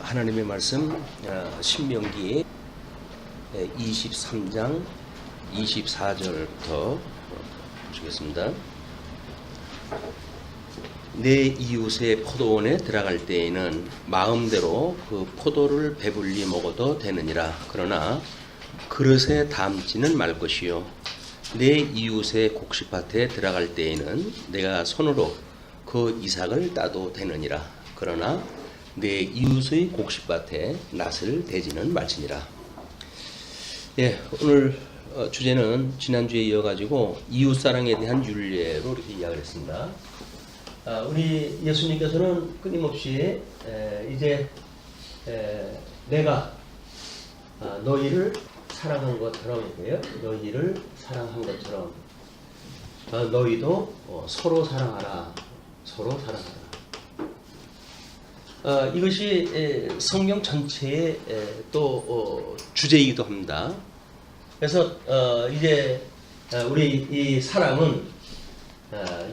하나님의 말씀 신명기 23장 24절부터 보시겠습니다. 내 이웃의 포도원에 들어갈 때에는 마음대로 그 포도를 배불리 먹어도 되느니라. 그러나 그릇에 담지는 말 것이요, 내 이웃의 곡식밭에 들어갈 때에는 내가 손으로 그 이삭을 따도 되느니라. 그러나 내 이웃의 곡식밭에 낫을 대지는 말지니라. 예, 오늘 주제는 지난주에 이어가지고 이웃사랑에 대한 윤례로 이렇게 이야기를 했습니다. 우리 예수님께서는 끊임없이 이제 내가 너희를 사랑한 것처럼, 너희를 사랑한 것처럼 너희도 서로 사랑하라, 서로 사랑하라. 이것이 성경 전체의 또 주제이기도 합니다. 그래서 이제 우리 이 사랑은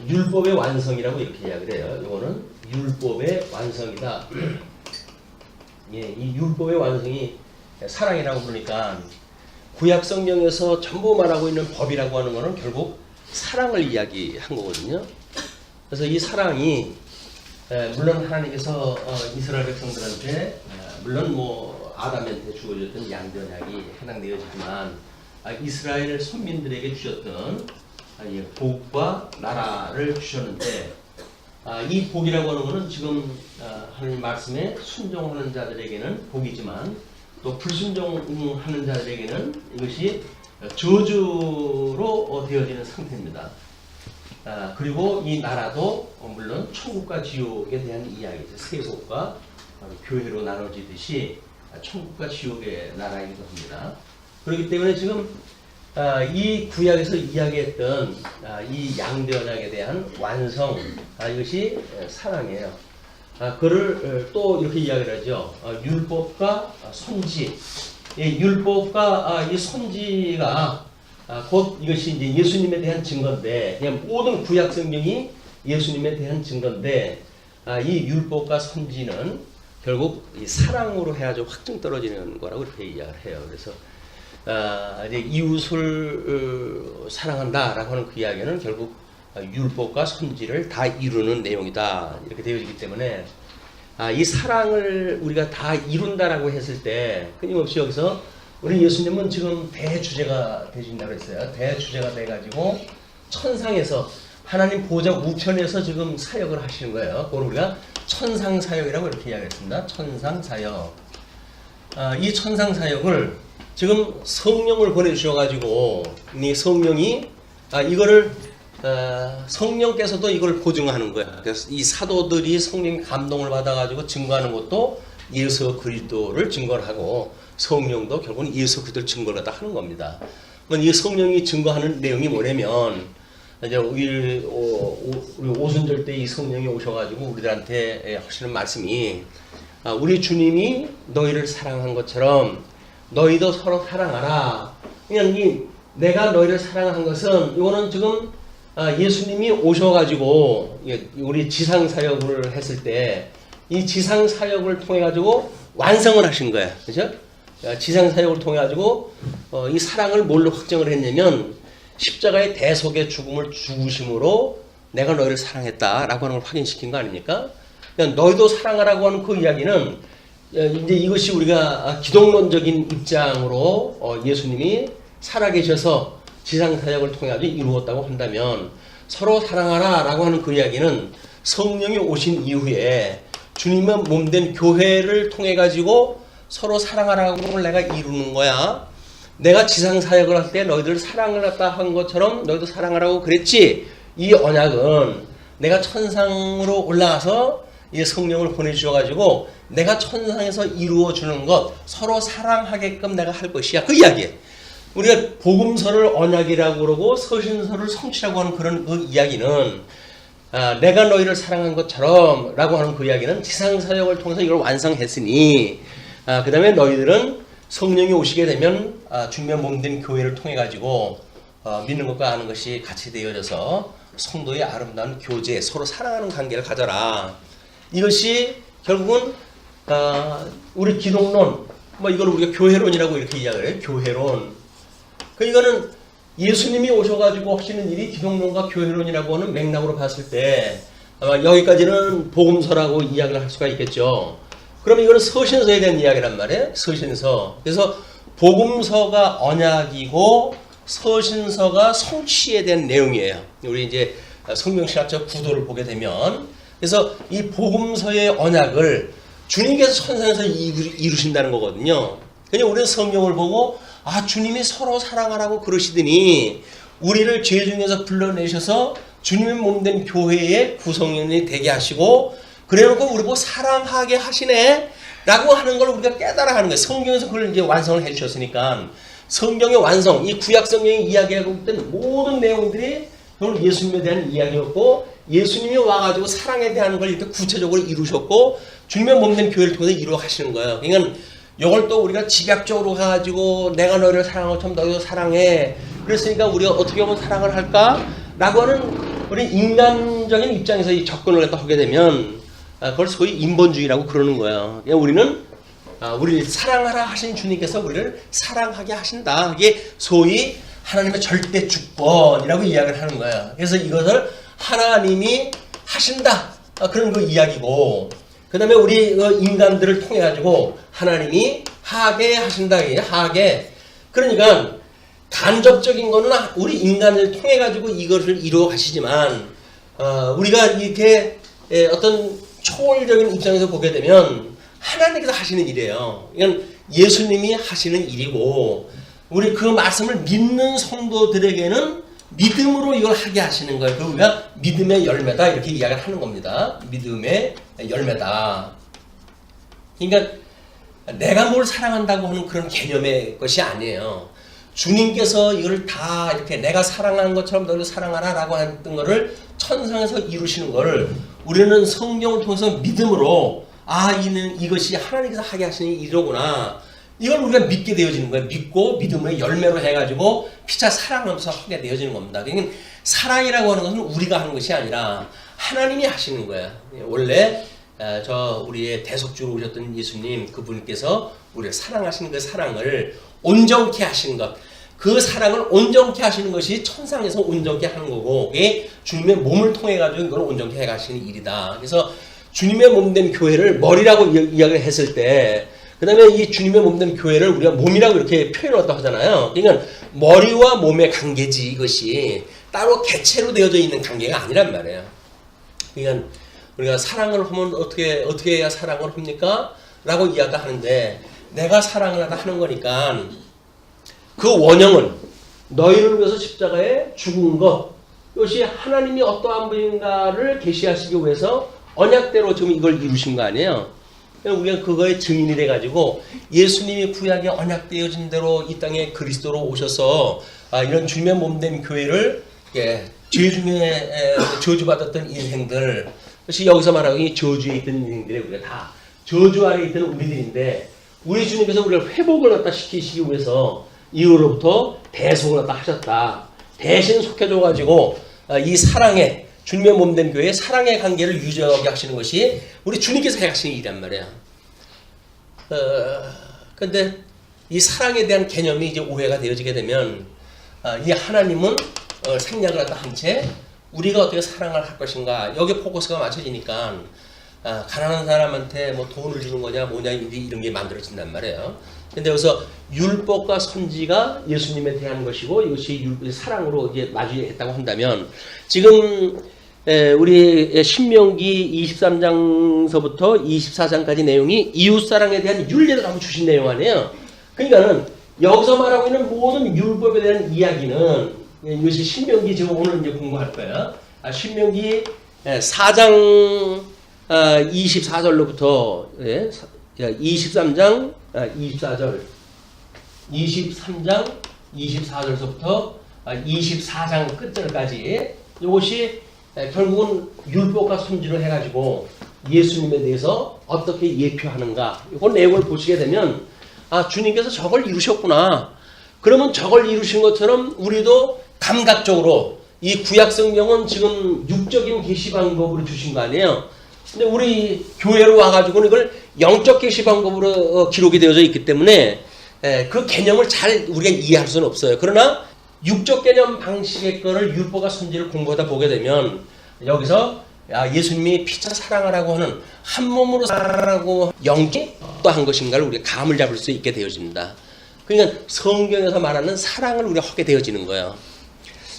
율법의 완성이라고 이렇게 이야기를 해요. 이거는 율법의 완성이다. 예, 이 율법의 완성이 사랑이라고 부르니까 구약 성경에서 전부 말하고 있는 법이라고 하는 것은 결국 사랑을 이야기한 거거든요. 그래서 이 사랑이 물론 하나님께서 이스라엘 백성들한테 물론 뭐 아담한테 주어졌던 양대 언약이 해당되어지지만 이스라엘 선민들에게 주셨던 복과 나라를 주셨는데, 이 복이라고 하는 것은 지금 하나님 말씀에 순종하는 자들에게는 복이지만 또 불순종하는 자들에게는 이것이 저주로 되어지는 상태입니다. 그리고 이 나라도 물론 천국과 지옥에 대한 이야기죠. 세속과 교회로 나눠지듯이 천국과 지옥의 나라이기도 합니다. 그렇기 때문에 지금 이 구약에서 이야기했던 이 양대 언약에 대한 완성, 이것이 사랑이에요. 그를 또 이렇게 이야기를 하죠. 율법과 선지. 율법과 이 선지가 곧 이것이 이제 예수님에 대한 증거인데, 그냥 모든 구약 성경이 예수님에 대한 증거인데, 이 율법과 선지는 결국 이 사랑으로 해야죠. 확증 떨어지는 거라고 이렇게 이야기를 해요. 그래서 이제 이웃을 사랑한다라고 하는 그 이야기는 결국 율법과 선지를 다 이루는 내용이다, 이렇게 되어지기 때문에 이 사랑을 우리가 다 이룬다라고 했을 때 끊임없이 여기서 우리 예수님은 지금 대주제가 되신다고 했어요. 대주제가 돼가지고 천상에서 하나님 보좌 우편에서 지금 사역을 하시는 거예요. 그걸 우리가 천상사역이라고 이렇게 이야기했습니다. 천상사역. 이 천상사역을 지금 성령을 보내주셔가지고 이 성령이 이거를 성령께서도 이걸 보증하는 거야. 그래서 이 사도들이 성령 감동을 받아가지고 증거하는 것도 예수 그리스도를 증거를 하고, 성령도 결국은 예수 그리스도를 증거를 다 하는 겁니다. 이 성령이 증거하는 내용이 뭐냐면, 이제 우리 오순절 때 이 성령이 오셔가지고 우리들한테 하시는 말씀이, 우리 주님이 너희를 사랑한 것처럼 너희도 서로 사랑하라. 그냥 내가 너희를 사랑한 것은, 이거는 지금 예수님이 오셔가지고 우리 지상 사역을 했을 때 이 지상 사역을 통해 가지고 완성을 하신 거야, 그죠? 지상 사역을 통해 가지고 이 사랑을 뭘로 확정을 했냐면 십자가의 대속의 죽음을 죽으심으로 내가 너희를 사랑했다라고 하는 걸 확인시킨 거 아닙니까? 그냥 너희도 사랑하라고 하는 그 이야기는 이제 이것이 우리가 기독론적인 입장으로 예수님이 살아계셔서 지상 사역을 통해 가지고 이루었다고 한다면, 서로 사랑하라라고 하는 그 이야기는 성령이 오신 이후에 주님의 몸된 교회를 통해 가지고 서로 사랑하라고 내가 이루는 거야. 내가 지상 사역을 할 때 너희들 사랑을 했다 한 것처럼 너희도 사랑하라고 그랬지. 이 언약은 내가 천상으로 올라가서 이 성령을 보내주셔가지고 내가 천상에서 이루어주는 것, 서로 사랑하게끔 내가 할 것이야, 그 이야기예요. 우리가 복음서를 언약이라고 그러고 서신서를 성취라고 하는 그런 그 이야기는, 내가 너희를 사랑한 것처럼 라고 하는 그 이야기는 지상사역을 통해서 이걸 완성했으니, 그 다음에 너희들은 성령이 오시게 되면 주님의 몸된 교회를 통해 가지고 믿는 것과 아는 것이 같이 되어져서 성도의 아름다운 교제, 서로 사랑하는 관계를 가져라. 이것이 결국은 우리 기독론, 뭐 이걸 우리가 교회론이라고 이렇게 이야기를 해요. 교회론. 이거는 예수님이 오셔가지고 하시는 일이 기독론과 교회론이라고 하는 맥락으로 봤을 때 아마 여기까지는 복음서라고 이야기를 할 수가 있겠죠. 그러면 이거는 서신서에 대한 이야기란 말이에요. 서신서. 그래서 복음서가 언약이고 서신서가 성취에 대한 내용이에요. 우리 이제 성경신학적 구도를 보게 되면, 그래서 이 복음서의 언약을 주님께서 천상에서 이루신다는 거거든요. 그냥 우리는 성경을 보고 주님이 서로 사랑하라고 그러시더니 우리를 죄 중에서 불러내셔서 주님의 몸된 교회의 구성원이 되게 하시고 그래놓고 우리 보고 사랑하게 하시네 라고 하는 걸 우리가 깨달아 하는 거예요. 성경에서 그걸 이제 완성을 해 주셨으니까 성경의 완성, 이 구약 성경이 이야기하고 있던 모든 내용들이 오늘 예수님에 대한 이야기였고, 예수님이 와가지고 사랑에 대한 걸 이렇게 구체적으로 이루셨고 주님의 몸된 교회를 통해서 이루어 가시는 거예요. 그러니까 이걸 또 우리가 집약적으로 가지고 내가 너희를 사랑한 것처럼 너희도 사랑해, 그랬으니까 우리가 어떻게 하면 사랑을 할까? 라고 하는 우리 인간적인 입장에서 이 접근을 하게 되면 그걸 소위 인본주의라고 그러는 거예요. 그러니까 우리는 우리를 사랑하라 하신 주님께서 우리를 사랑하게 하신다. 이게 소위 하나님의 절대 주권이라고 이야기를 하는 거예요. 그래서 이것을 하나님이 하신다. 그런 그 이야기고, 그 다음에 우리 인간들을 통해 가지고 하나님이 하게 하신다. 하게. 그러니까 간접적인 거는 우리 인간을 통해 가지고 이것을 이루어 가시지만, 우리가 이렇게 어떤 초월적인 입장에서 보게 되면 하나님께서 하시는 일이에요. 이건 예수님이 하시는 일이고, 우리 그 말씀을 믿는 성도들에게는 믿음으로 이걸 하게 하시는 거예요. 그리고 우리가 믿음의 열매다 이렇게 이야기를 하는 겁니다. 믿음의 열매다. 그러니까 내가 뭘 사랑한다고 하는 그런 개념의 것이 아니에요. 주님께서 이걸 다 이렇게 내가 사랑하는 것처럼 너를 사랑하라 라고 했던 거를 천상에서 이루시는 거를 우리는 성경을 통해서 믿음으로 이것이 하나님께서 하게 하시는 일이로구나, 이걸 우리가 믿게 되어지는 거예요. 믿고 믿음의 열매로 해가지고 피차 사랑하면서 하게 되어지는 겁니다. 그러니까 사랑이라고 하는 것은 우리가 하는 것이 아니라 하나님이 하시는 거예요. 원래 우리의 대속주로 오셨던 예수님, 그분께서 우리를 사랑하시는 그 사랑을 온전케 하시는 것, 그 사랑을 온전케 하시는 것이 천상에서 온전케 하는 거고, 그게 주님의 몸을 통해 가지고 이걸 온전케 해 가시는 일이다. 그래서 주님의 몸된 교회를 머리라고 이야기를 했을 때, 그 다음에 이 주님의 몸된 교회를 우리가 몸이라고 이렇게 표현을 하잖아요. 그러니까 머리와 몸의 관계지, 이것이 따로 개체로 되어져 있는 관계가 아니란 말이에요. 그러니까 우리가 사랑을 하면 어떻게 해야 사랑을 합니까? 라고 이야기하는데, 내가 사랑을 하는 거니까 그 원형은 너희를 위해서 십자가에 죽은 것, 이것이 하나님이 어떠한 분인가를 계시하시기 위해서 언약대로 지금 이걸 이루신 거 아니에요. 우리가 그거에 증인이 돼가지고 예수님이 구약에 언약되어진 대로 이 땅에 그리스도로 오셔서 이런 주님의 몸된 교회를 죄 중에 저주받았던 인생들, 그것이 여기서 말하고 이 저주에 있던 인생들이 우리가 다 저주 아래 있던 우리들인데, 우리 주님께서 우리를 회복을 갖다 시키시기 위해서 이후로부터 대속을 갖다 하셨다. 대신 속해줘가지고 이 사랑의 주님의 몸된 교회의 사랑의 관계를 유지하게 하시는 것이 우리 주님께서 해가시는 일이란 말이야. 근데 이 사랑에 대한 개념이 이제 오해가 되어지게 되면, 이 하나님은 생략을 갖다 한 채 우리가 어떻게 사랑을 할 것인가, 여기 포커스가 맞춰지니까 가난한 사람한테 뭐 돈을 주는 거냐 뭐냐 이런 게 만들어진단 말이에요. 근데 여기서 율법과 선지가 예수님에 대한 것이고 이것이 사랑으로 이제 마주했다고 한다면, 지금 우리 신명기 23장서부터 24장까지 내용이 이웃사랑에 대한 윤례를 한번 주신 내용 아니에요. 그러니까는 여기서 말하고 있는 모든 율법에 대한 이야기는, 이것이 신명기 지금 오늘 이제 공부할 거예요. 신명기 4장 24절로부터 23장 24절, 23장 24절서부터 24장 끝절까지 이것이 결국은 율법과 선지를 해가지고 예수님에 대해서 어떻게 예표하는가, 이걸 내용을 보시게 되면 주님께서 저걸 이루셨구나. 그러면 저걸 이루신 것처럼 우리도 감각적으로, 이 구약 성경은 지금 육적인 계시 방법으로 주신 거 아니에요. 근데 우리 교회로 와가지고는 이걸 영적 계시 방법으로 기록이 되어져 있기 때문에 그 개념을 잘 우리가 이해할 수는 없어요. 그러나 육적 개념 방식의 거를 율법과 선지를 공부하다 보게 되면 여기서 예수님이 피차 사랑하라고 하는 한 몸으로 사랑하라고 영계 또한 것인가를 우리가 감을 잡을 수 있게 되어집니다. 그러니까 성경에서 말하는 사랑을 우리가 하게 되어지는 거예요.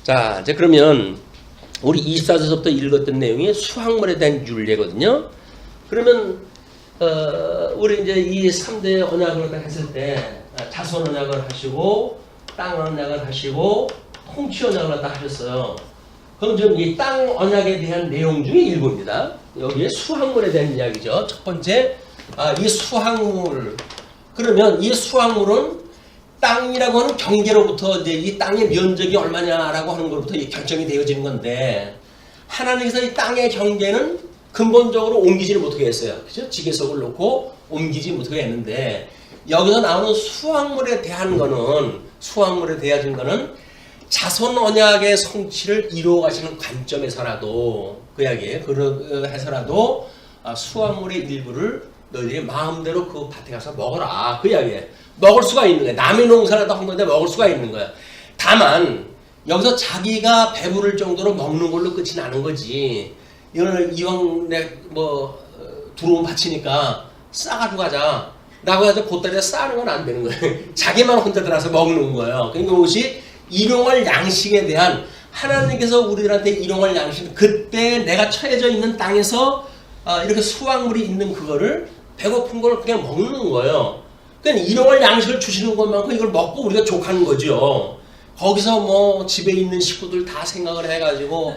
자, 이제 그러면 우리 24절부터 읽었던 내용이 수확물에 대한 윤례거든요. 그러면 우리 이제 이 3대 언약을 했을 때 자손 언약을 하시고 땅 언약을 하시고 통치 언약을 다 하셨어요. 그럼 지금 이 땅 언약에 대한 내용 중에 일부입니다. 여기에 수확물에 대한 이야기죠. 첫 번째, 이 수확물. 그러면 이 수확물은 땅이라고 하는 경계로부터 이제 이 땅의 면적이 얼마냐라고 하는 것부터 결정이 되어지는 건데, 하나님께서 이 땅의 경계는 근본적으로 옮기지를 못하게 했어요. 그죠? 지게석을 놓고 옮기지 못하게 했는데, 여기서 나오는 수확물에 대한 거는, 수확물에 대해진 거는 자손 언약의 성취를 이루어 가시는 관점에서라도, 그 이야기에 해서라도 수확물의 일부를 너희들이 마음대로 그 밭에 가서 먹어라. 그 이야기에 먹을 수가 있는 거야. 남의 농사를 다 한 건데 먹을 수가 있는 거야. 다만 여기서 자기가 배부를 정도로 먹는 걸로 끝이 나는 거지. 이왕 들어온 밭이니까 싸가지고 가자 라고 해서 곧다리에 싸는 건 안 되는 거예요. 자기만 혼자 들어가서 먹는 거예요. 그러니까 이것이 일용할 양식에 대한, 하나님께서 우리들한테 일용할 양식, 그때 내가 처해져 있는 땅에서 이렇게 수확물이 있는 그거를 배고픈 걸 그냥 먹는 거예요. 그러니까 일용할 양식을 주시는 것만큼 이걸 먹고 우리가 족하는 거죠. 거기서 뭐 집에 있는 식구들 다 생각을 해가지고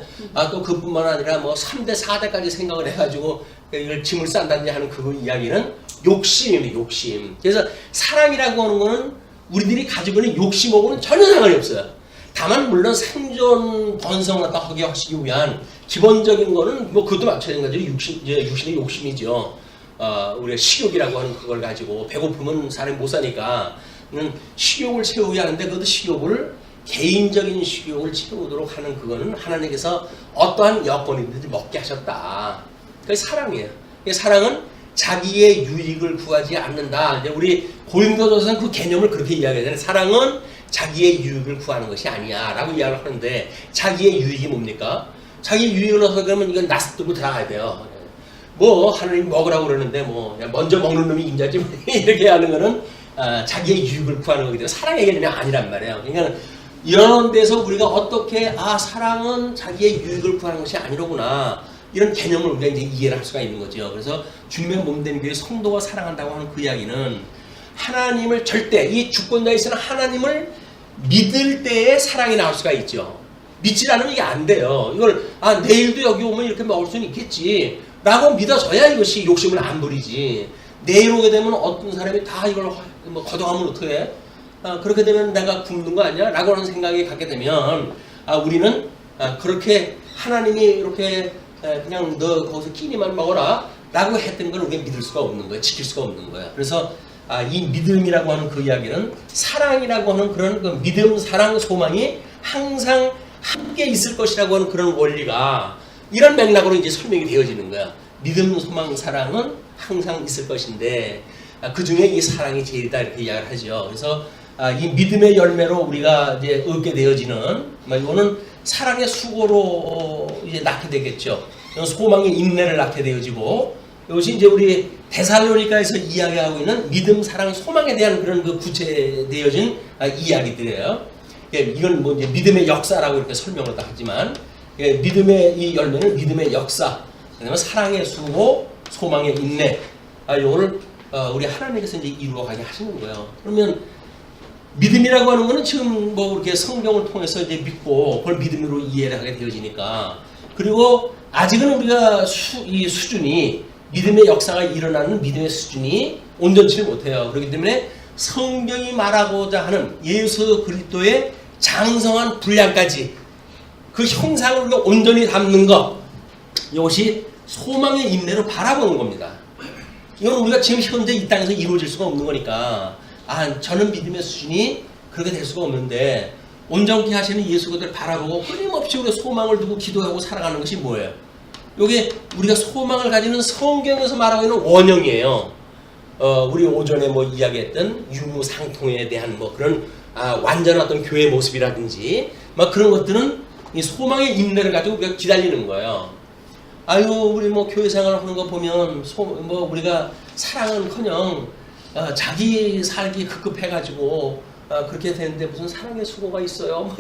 또 그뿐만 아니라 뭐 3대 4대까지 생각을 해가지고 이걸 짐을 싼다든지 하는 그 이야기는 욕심입니다. 욕심. 그래서 사랑이라고 하는 거는 우리들이 가지고 있는 욕심하고는 전혀 상관이 없어요. 다만 물론 생존 번성을 갖다 하기 위한 기본적인 거는 뭐 그것도 마찬가지로 육신의 욕심이죠. 우리가 식욕이라고 하는 그걸 가지고 배고프면 사람이 못 사니까 식욕을 채우게 하는데, 그것도 식욕을 개인적인 식욕을 채우도록 하는 그거는 하나님께서 어떠한 여건이든지 먹게 하셨다. 그게 사랑이에요. 사랑은 자기의 유익을 구하지 않는다. 이제 우리 고린도전서는 그 개념을 그렇게 이야기하잖아요. 사랑은 자기의 유익을 구하는 것이 아니야 라고 이야기를 하는데, 자기의 유익이 뭡니까? 자기의 유익을 얻어서 그러면 이건 나스 들고 들어가야 돼요. 뭐 하나님 먹으라고 그러는데 뭐 먼저 먹는 놈이 임자지 이렇게 하는 거는 자기의 유익을 구하는 거기 때문에 사랑의 개념이 아니란 말이에요. 그러니까 이런 데서 우리가 어떻게 사랑은 자기의 유익을 구하는 것이 아니로구나, 이런 개념을 우리가 이제 이해를 할 수가 있는 거죠. 그래서 주님의 몸된 교회 성도가 사랑한다고 하는 그 이야기는 하나님을 절대, 이 주권자에서는 하나님을 믿을 때에 사랑이 나올 수가 있죠. 믿지 않으면 이게 안 돼요. 이걸 내일도 여기 오면 이렇게 먹을 수는 있겠지 라고 믿어져야 이것이 욕심을 안 부리지. 내일 오게 되면 어떤 사람이 다 이걸 뭐 거둬가면 어떡해? 그렇게 되면 내가 굶는 거 아니야? 라고 하는 생각이 갖게 되면 우리는 그렇게 하나님이 이렇게 그냥 너 거기서 끼니만 먹어라 라고 했던 걸 우리가 믿을 수가 없는 거예요. 지킬 수가 없는 거예요. 그래서 이 믿음이라고 하는 그 이야기는 사랑이라고 하는 그런 그 믿음, 사랑, 소망이 항상 함께 있을 것이라고 하는 그런 원리가 이런 맥락으로 이제 설명이 되어지는 거야. 믿음, 소망, 사랑은 항상 있을 것인데 그 중에 이 사랑이 제일이다 이렇게 이야기를 하죠. 그래서 이 믿음의 열매로 우리가 이제 얻게 되어지는, 이거는 사랑의 수고로 이제 낳게 되겠죠. 소망의 인내를 낳게 되어지고, 이것이 이제 우리 데살로니가에서 이야기하고 있는 믿음, 사랑, 소망에 대한 그런 그 구체되어진 이야기들이에요. 이건 뭐 이제 믿음의 역사라고 이렇게 설명을 다 하지만, 믿음의 이 열매는 믿음의 역사, 그다음에 사랑의 수고, 소망의 인내, 이거를 우리 하나님께서 이제 이루어가게 하시는 거예요. 그러면 믿음이라고 하는 거는 지금 뭐 이렇게 성경을 통해서 이제 믿고 그걸 믿음으로 이해를 하게 되어지니까, 그리고 아직은 우리가 이 수준이, 믿음의 역사가 일어나는 믿음의 수준이 온전치를 못해요. 그렇기 때문에 성경이 말하고자 하는 예수 그리스도의 장성한 분량까지 그 형상을 우리가 온전히 담는 것, 이것이 소망의 인내로 바라보는 겁니다. 이건 우리가 지금 현재 이 땅에서 이루어질 수가 없는 거니까, 저는 믿음의 수준이 그렇게 될 수가 없는데, 온전케 하시는 예수 그리스도를 바라보고 끊임없이 우리가 소망을 두고 기도하고 살아가는 것이 뭐예요? 요게 우리가 소망을 가지는 성경에서 말하고 있는 원형이에요. 우리 오전에 뭐 이야기했던 유무상통에 대한 뭐 그런 완전한 어떤 교회 모습이라든지 막 그런 것들은 이 소망의 인내를 가지고 우리가 기다리는 거예요. 아유, 우리 뭐 교회 생활을 하는 거 보면 뭐 우리가 사랑은커녕 자기 살기 급급해가지고 그렇게 되는데 무슨 사랑의 수고가 있어요?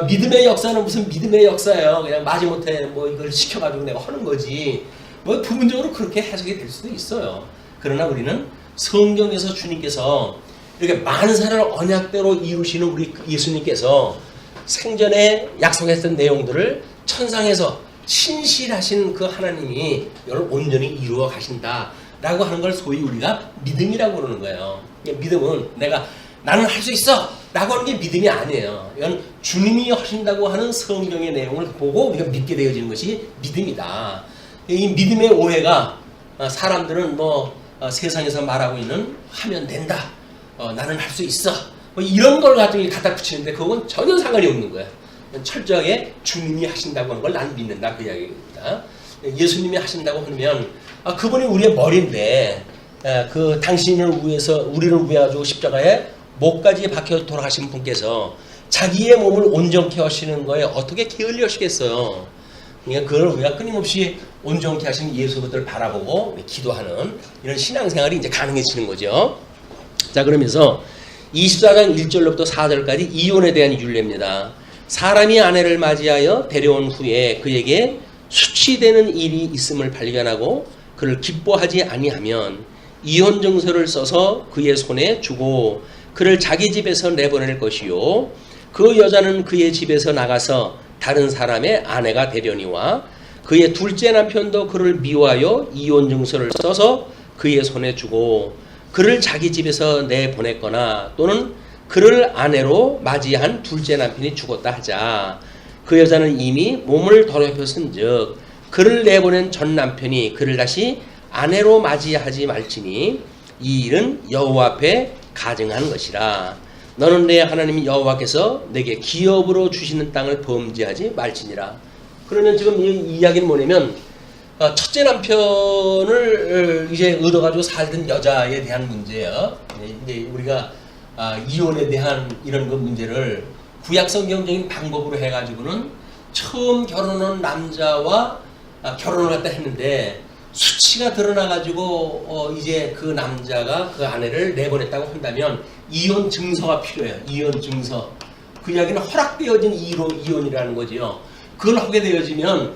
믿음의 역사는 무슨 믿음의 역사예요. 그냥 마지못해 뭐 이걸 시켜가지고 내가 하는 거지. 뭐 부분적으로 그렇게 해석이 될 수도 있어요. 그러나 우리는 성경에서 주님께서 이렇게 만사를 언약대로 이루시는 우리 예수님께서 생전에 약속했던 내용들을 천상에서 신실하신 그 하나님이 이걸 온전히 이루어 가신다라고 하는 걸 소위 우리가 믿음이라고 그러는 거예요. 믿음은 나는 할 수 있어 라고 하는 게 믿음이 아니에요. 이건 주님이 하신다고 하는 성경의 내용을 보고 우리가 믿게 되어지는 것이 믿음이다. 이 믿음의 오해가 사람들은 뭐 세상에서 말하고 있는 하면 된다, 나는 할 수 있어, 뭐 이런 걸 가지고 갖다 붙이는데 그건 전혀 상관이 없는 거야. 철저하게 주님이 하신다고 하는 걸 난 믿는다, 그 이야기입니다. 예수님이 하신다고 하면 그분이 우리의 머리인데 그 당신을 위해서 우리를 위해 가지고 십자가에 목까지 박혀 돌아가신 분께서 자기의 몸을 온전케 하시는 거에 어떻게 게을리 하시겠어요. 그러니까 그걸 우리가 끊임없이 온전케 하신 예수를 바라보고 기도하는 이런 신앙생활이 이제 가능해지는 거죠. 자, 그러면서 24장 1절로부터 4절까지 이혼에 대한 율례입니다. 사람이 아내를 맞이하여 데려온 후에 그에게 수치되는 일이 있음을 발견하고 그를 기뻐하지 아니하면 이혼 증서를 써서 그의 손에 주고 그를 자기 집에서 내보낼 것이요, 그 여자는 그의 집에서 나가서 다른 사람의 아내가 되려니와 그의 둘째 남편도 그를 미워하여 이혼 증서를 써서 그의 손에 주고 그를 자기 집에서 내보냈거나 또는 그를 아내로 맞이한 둘째 남편이 죽었다 하자. 그 여자는 이미 몸을 더럽혔은즉 그를 내보낸 전 남편이 그를 다시 아내로 맞이하지 말지니 이 일은 여호와 앞에 가증한 것이라. 너는 내 하나님 여호와께서 내게 기업으로 주시는 땅을 범죄하지 말지니라. 그러면 지금 이 이야기는 뭐냐면 첫째 남편을 이제 얻어가지고 살던 여자에 대한 문제예요. 이제 우리가 이혼에 대한 이런 그 문제를 구약성경적인 방법으로 해가지고는 처음 결혼한 남자와 결혼을 갖다 했는데 수치가 드러나가지고 이제 그 남자가 그 아내를 내보냈다고 한다면 이혼 증서가 필요해요. 이혼 증서. 그 이야기는 허락되어진 이혼이라는 거지요. 그걸 하게 되어지면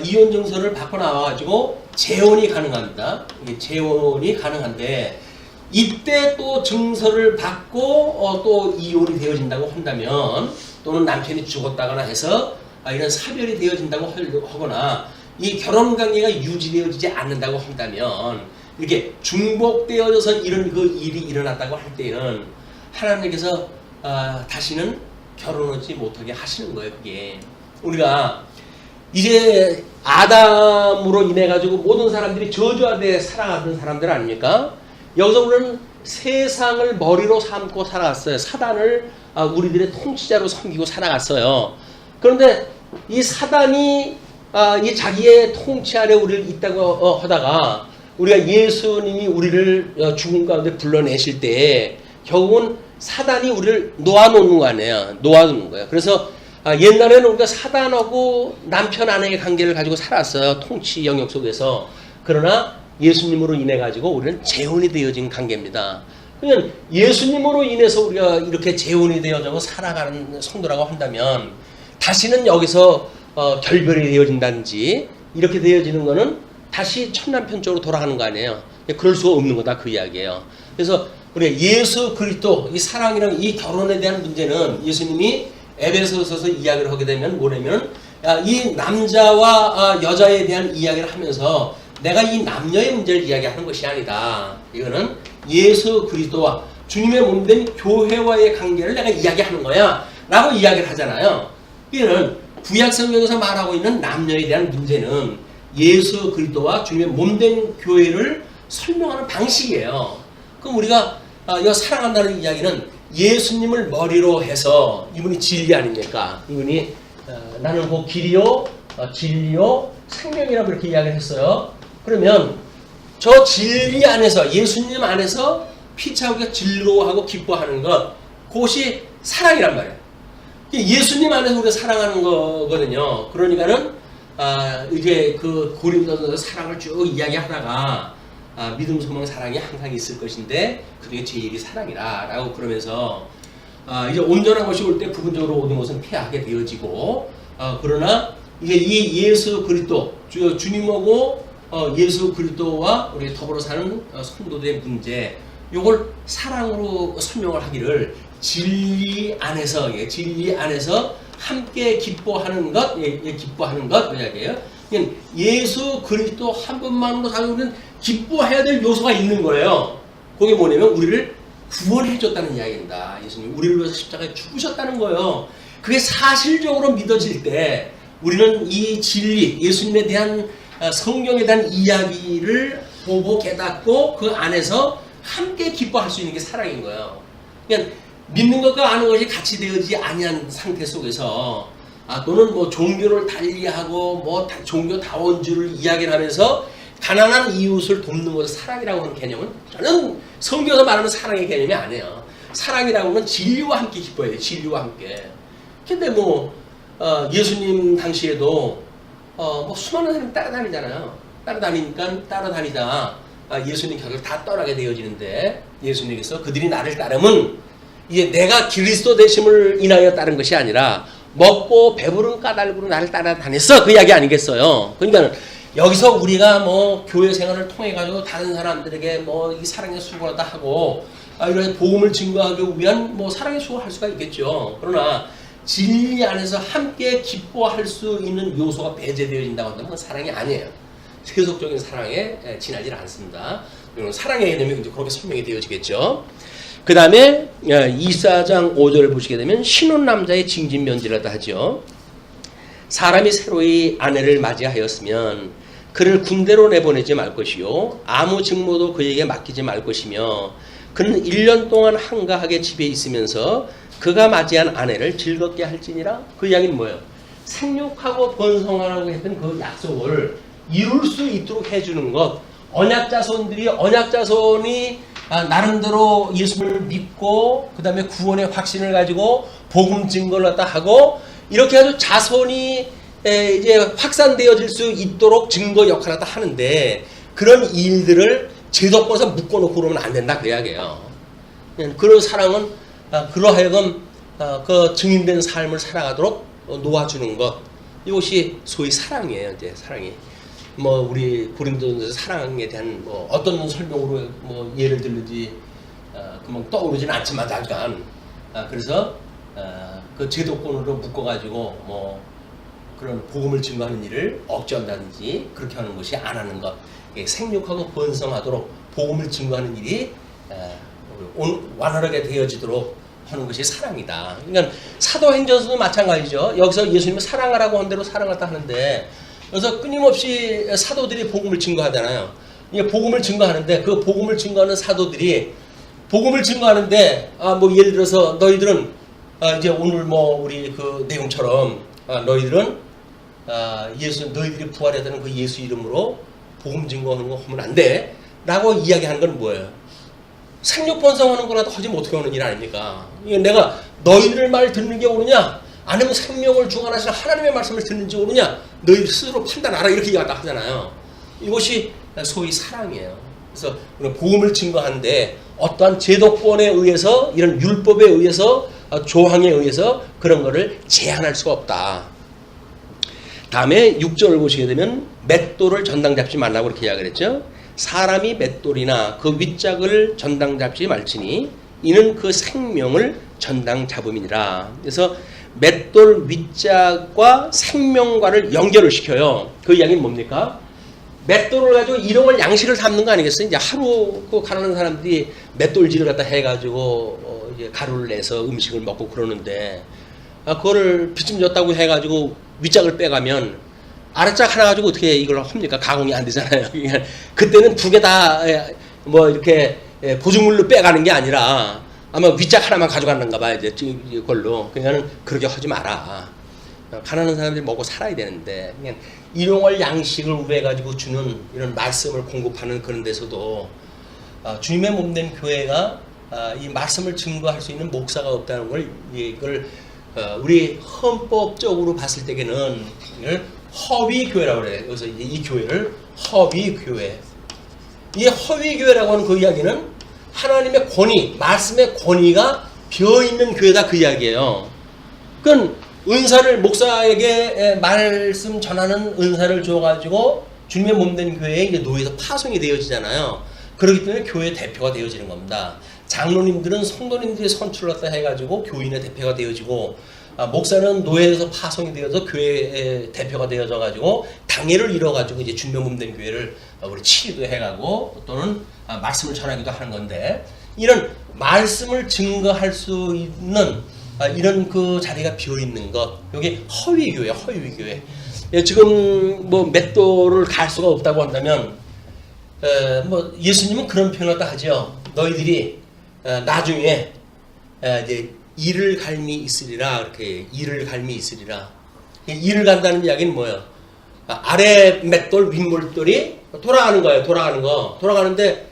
이혼 증서를 받고 나와가지고 재혼이 가능합니다. 재혼이 가능한데 이때 또 증서를 받고 또 이혼이 되어진다고 한다면 또는 남편이 죽었다거나 해서 이런 사별이 되어진다고 하거나 이 결혼관계가 유지되어지지 않는다고 한다면 이렇게 중복되어져서 이런 그 일이 일어났다고 할 때는 하나님께서 다시는 결혼하지 못하게 하시는 거예요. 그게 우리가 이제 아담으로 인해 가지고 모든 사람들이 저주 아래 살아가던 사람들 아닙니까? 여기서 우리는 세상을 머리로 삼고 살아갔어요. 사단을 우리들의 통치자로 섬기고 살아갔어요. 그런데 이 사단이 이 자기의 통치 아래 우리를 있다고 하다가 우리가 예수님이 우리를 죽음 가운데 불러내실 때 결국은 사단이 우리를 놓아놓는 거 아니에요. 놓아놓는 거예요. 그래서 옛날에는 우리가 사단하고 남편 아내의 관계를 가지고 살았어요. 통치 영역 속에서. 그러나 예수님으로 인해 가지고 우리는 재혼이 되어진 관계입니다. 그러면 예수님으로 인해서 우리가 이렇게 재혼이 되어지고 살아가는 성도라고 한다면 다시는 여기서 결별이 되어진다든지 이렇게 되어지는 거는 다시 첫 남편 쪽으로 돌아가는 거 아니에요. 그럴 수가 없는 거다, 그 이야기예요. 그래서 우리 예수 그리스도 이 사랑이랑 이 결혼에 대한 문제는 예수님이 에베소서에서 이야기를 하게 되면 뭐냐면 이 남자와 여자에 대한 이야기를 하면서 내가 이 남녀의 문제를 이야기하는 것이 아니다. 이거는 예수 그리스도와 주님의 몸된 교회와의 관계를 내가 이야기하는 거야 라고 이야기를 하잖아요. 이거는 구약성경에서 말하고 있는 남녀에 대한 문제는 예수 그리스도와 주님의 몸된 교회를 설명하는 방식이에요. 그럼 우리가 이 사랑한다는 이야기는 예수님을 머리로 해서 이분이 진리 아닙니까? 이분이 나는 곧 길이요, 진리요, 생명이라고 이렇게 이야기를 했어요. 그러면 저 진리 안에서, 예수님 안에서 피차 우리가 즐거워하고 기뻐하는 것, 그것이 사랑이란 말이에요. 예수님 안에서 우리가 사랑하는 거거든요. 그러니까는 이제 그 고린도서 사랑을 쭉 이야기하다가 믿음, 소망, 사랑이 항상 있을 것인데 그중에 제일이 사랑이라라고 그러면서 이제 온전한 것이 올 때 부분적으로 모든 것은 패하게 되어지고 그러나 이제 이 예수 그리스도 주님하고 예수 그리스도와 우리 더불어 사는 성도들의 문제, 요걸 사랑으로 설명을 하기를 진리 안에서 함께 기뻐하는 것, 기뻐하는 것, 그 이야기예요. 예수 그리스도 한 분만으로 사는 우리는 기뻐해야 될 요소가 있는 거예요. 그게 뭐냐면 우리를 구원해줬다는 이야기입니다. 예수님 우리를 위해서 십자가에 죽으셨다는 거예요. 그게 사실적으로 믿어질 때 우리는 이 진리, 예수님에 대한 성경에 대한 이야기를 보고 깨닫고 그 안에서 함께 기뻐할 수 있는 게 사랑인 거예요. 그러니까 믿는 것과 아는 것이 같이 되어지지 아니한 상태 속에서 또는 뭐 종교를 달리하고 뭐 종교다원주를 이야기를 하면서 가난한 이웃을 돕는 것을 사랑이라고 하는 개념은 저는 성경에서 말하는 사랑의 개념이 아니에요. 사랑이라고 하면 진리와 함께 기뻐해야 돼요. 진리와 함께. 근데 뭐 예수님 당시에도 뭐 수많은 사람이 따라다니잖아요. 따라다니다 예수님 곁을 다 떠나게 되어지는데 예수님께서 그들이 나를 따르면 이제 내가 그리스도 되심을 인하여 따른 것이 아니라 먹고 배부른 까닭으로 나를 따라다녔어, 그 이야기 아니겠어요. 그러니까 여기서 우리가 뭐 교회 생활을 통해 가지고 다른 사람들에게 뭐 이 사랑의 수고하다 하고 이런 복음을 증거하기 위한 뭐 사랑의 수고할 수가 있겠죠. 그러나 진리 안에서 함께 기뻐할 수 있는 요소가 배제되어진다고 한다면 그건 사랑이 아니에요. 세속적인 사랑에 지나지 않습니다. 사랑의 개념이 이제 그렇게 설명이 되어지겠죠. 그 다음에 24장 5절을 보시게 되면 신혼 남자의 징진면제라도 하죠. 사람이 새로이 아내를 맞이하였으면 그를 군대로 내보내지 말 것이요 아무 직무도 그에게 맡기지 말 것이며 그는 1년 동안 한가하게 집에 있으면서 그가 맞이한 아내를 즐겁게 할지니라. 그 이야기는 뭐예요? 생육하고 번성하라고 했던 그 약속을 이룰 수 있도록 해주는 것. 언약자손이 나름대로 예수를 믿고 그 다음에 구원의 확신을 가지고 복음 증거를 갖다 하고 이렇게 아주 자손이 이제 확산되어질 수 있도록 증거 역할을 갖다 하는데 그런 일들을 제도권에서 묶어놓고 그러면 안 된다, 그 이야기예요. 그런 사랑은 그러하여금 그 증인된 삶을 살아가도록 놓아주는 것, 이것이 소위 사랑이에요. 이제 사랑이 뭐 우리 고린도전서 사랑에 대한 뭐 어떤 설명으로 뭐 예를 들는지 그만 떠오르지는 않지만 잠깐 그래서 그 제도권으로 묶어가지고 뭐 그런 복음을 증거하는 일을 억제한다든지 그렇게 하는 것이 안 하는 것, 생육하고 번성하도록 복음을 증거하는 일이 완활하게 되어지도록 하는 것이 사랑이다. 그러니까 사도행전서도 마찬가지죠. 여기서 예수님은 사랑하라고 한 대로 사랑을 하는데 그래서 끊임없이 사도들이 복음을 증거하잖아요. 이게 복음을 증거하는데 그 복음을 증거하는 사도들이 복음을 증거하는데 뭐 예를 들어서 너희들은 이제 오늘 뭐 우리 그 내용처럼 너희들은 너희들이 부활해야 되는 그 예수 이름으로 복음 증거하는 거 하면 안 돼 라고 이야기하는 건 뭐예요? 생육 번성하는 거라도 하지 못하게 하는 일 아닙니까? 내가 너희들 말 듣는 게 옳으냐 아니면 생명을 주관하시는 하나님의 말씀을 듣는지 옳으냐 너희 스스로 판단하라, 이렇게 이야기가 하잖아요. 이것이 소위 사랑이에요. 그래서 복음을 증거하는데 어떠한 제도권에 의해서 이런 율법에 의해서 조항에 의해서 그런 거를 제한할 수가 없다. 다음에 6절을 보시게 되면 맷돌을 전당 잡지 말라고 이렇게 이야기를 했죠. 사람이 맷돌이나 그 윗짝을 전당 잡지 말지니 이는 그 생명을 전당 잡음이니라. 그래서 맷돌 윗짝과 생명과를 연결을 시켜요. 그 이야기는 뭡니까? 맷돌을 가지고 일용할 양식을 담는 거 아니겠어요? 이제 하루 그 가난한 사람들이 맷돌질을 갖다 해가지고 이제 가루를 내서 음식을 먹고 그러는데 그거를 비침 줬다고 해가지고 윗짝을 빼가면 아랫짝 하나 가지고 어떻게 이걸 합니까? 가공이 안 되잖아요. 그때는 두 개 다 뭐 이렇게 보증물로 빼가는 게 아니라 아마 윗짝 하나만 가져갔는가 봐요. 이제 이걸로. 그러니까는 그렇게 하지 마라. 가난한 사람들이 먹고 살아야 되는데 그냥 일용할 양식을 우려해가지고 주는 이런 말씀을 공급하는 그런 데서도 주님의 몸된 교회가 이 말씀을 증거할 수 있는 목사가 없다는 걸 이걸 우리 헌법적으로 봤을 때에는 이걸 허위 교회라고 그래요. 여기서 이 교회를 허위 교회. 이 허위 교회라고 하는 그 이야기는 하나님의 권위, 말씀의 권위가 비어 있는 교회다 그 이야기예요. 그건 은사를 목사에게 말씀 전하는 은사를 줘가지고 주님의 몸된 교회에 이제 노예에서 파송이 되어지잖아요. 그렇기 때문에 교회 대표가 되어지는 겁니다. 장로님들은 성도님들이 선출했다 해가지고 교인의 대표가 되어지고 목사는 노예에서 파송이 되어서 교회의 대표가 되어져가지고 당회를 이뤄가지고 이제 주님의 몸된 교회를 우리 치유도 해가고 또는 말씀을 전하기도 하는 건데 이런 말씀을 증거할 수 있는 이런 그 자리가 비어 있는 것, 여기 허위 교회, 허위 교회. 지금 뭐 맷돌을 갈 수가 없다고 한다면, 뭐 예수님은 그런 표현을 다 하죠. 너희들이 나중에 이제 이를 갈미 있으리라, 이렇게 이를 갈미 있으리라. 이를 간다는 이야기는 뭐예요? 아래 맷돌, 윗몰돌이 돌아가는 거예요. 돌아가는 거. 돌아가는데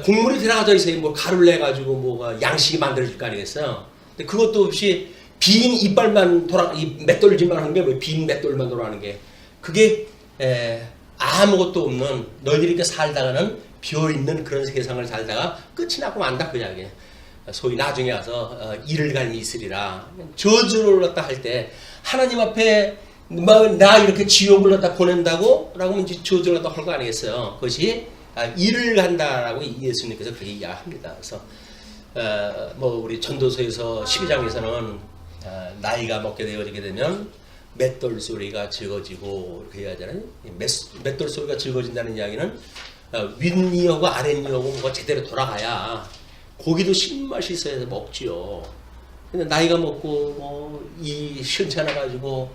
곡물이 들어가져 있어요. 뭐 가루를 내 가지고 뭐가 양식이 만들어질 거 아니겠어요? 그것도 없이 빈 이빨만 이 맷돌질만 하는 게 뭐 빈 맷돌만 돌아가는 게 그게 아무것도 없는 너희들이 이렇게 살다가는 비어있는 그런 세상을 살다가 끝이 나고 만다 그 이야기예요. 소위 나중에 와서 이를 갈미 있으리라. 저주를 갖다 할 때 하나님 앞에 나 이렇게 지옥을 갖다 보낸다고 라고 하면 이제 저주를 갖다 할 거 아니겠어요. 그것이 이를 간다라고 예수님께서 그렇게 이야기합니다. 그래서 뭐 우리 전도서에서 12장에서는 나이가 먹게 되어지게 되면 맷돌 소리가 즐거지고 이렇게 얘기하잖아요. 맷돌 소리가 즐거진다는 이야기는 윗니하고 아랫니하고 뭐가 제대로 돌아가야 고기도 신맛이 있어야 먹지요. 근데 나이가 먹고 이 시원찮아 가지고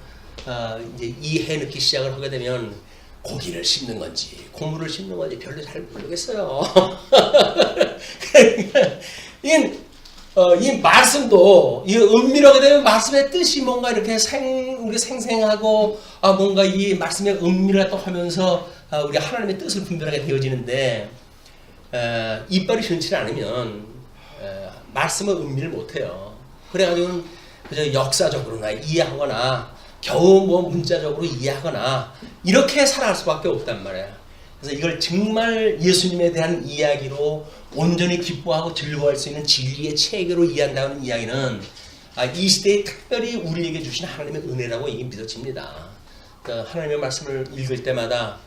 이제 이 해넣기 시작을 하게 되면 고기를 씹는 건지 고물을 씹는 건지 별로 잘 모르겠어요. 이 말씀도 이 은밀하게 되면 말씀의 뜻이 뭔가 이렇게 우리 생생하고 뭔가 이 말씀의 은밀을 또 하면서 우리 하나님의 뜻을 분별하게 되어지는데 이빨이 시원치 않으면 말씀을 은밀을 못해요. 그래가지고 그저 역사적으로나 이해하거나 겨우 뭐 문자적으로 이해하거나 이렇게 살아갈 수밖에 없단 말이에요. 그래서 이걸 정말 예수님에 대한 이야기로 온전히 기뻐하고 즐거워할 수 있는 진리의 체계로 이해한다는 이야기는 이 시대에 특별히 우리에게 주신 하나님의 은혜라고 이게 믿어집니다. 그러니까 하나님의 말씀을 읽을 때마다